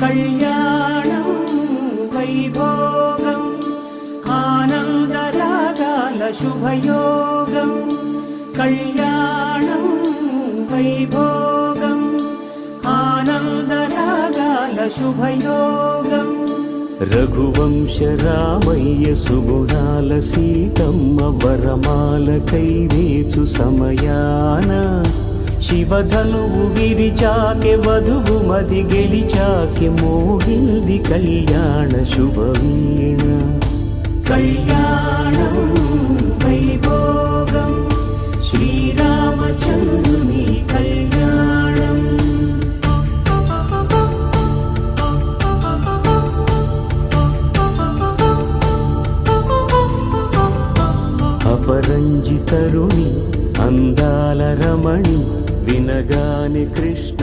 కళ్యాణం వైభోగం ఆనందరాగాల శుభయోగం కళ్యాణం వైభోగం ఆనందరాగాల శుభయోగం రఘువంశ రామయ్య సుగుణాల సీతమ్మ వరమాల కైవేచు సమయాన శివధనువు విరిచాకె వధువు మది గెలిచాకె మోగింది కళ్యాణ శుభవీణ కళ్యాణం వైభోగం శ్రీరామచంద్రుని కళ్యాణం అపరంజి తరుణి అందాల రమణి వినగాని కృష్ణ